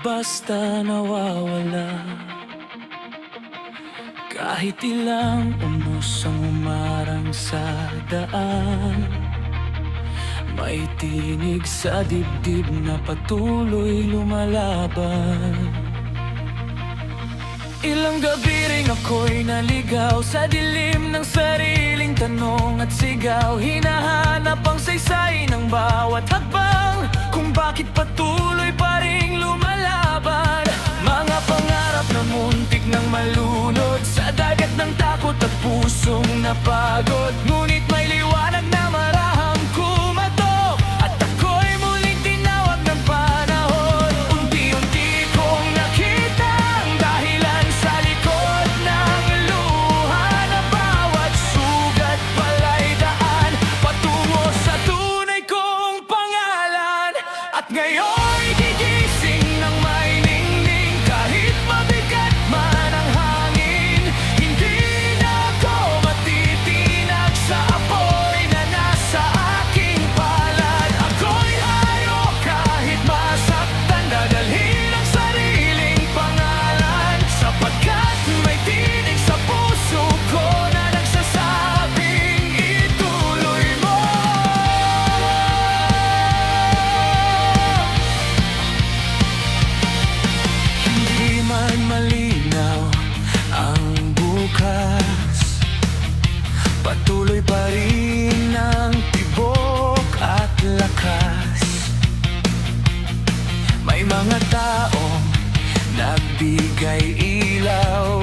basta nawawala. Kahit ilang unos ang umarang sa daan, may tinig sa dibdib na patuloy lumalaban. Ilang gabi rin ako'y naligaw sa dilim ng sariling tanong at sigaw. Hinahanap ang saysay ng bawat hakbang, kung bakit patuloy pa rin lumalaban. Mga pangarap na muntik nang malunod sa dagat ng takot at pusong napagod. Ngunit may liwanag na marahang kumatok, at ako'y muling tinawag ng panahon. Unti-unti kong nakita ang dahilan sa likod ng luha, na bawat sugat pala'y daan patungo sa tunay kong pangalan. At ngayon'y gigising ng may ningning, kahit mabigat man ang hangin. Hindi na ako matitinag sa apoy na nasa aking palad. Ako'y hayo kahit masaktan, dadalhin ang sariling pangalan, sapagkat may tinig sa puso ko na nagsasabing ituloy mo. Hindi man malinaw ang bukas, patuloy pa rin ang tibok at lakas. May mga taong nagbigay ilaw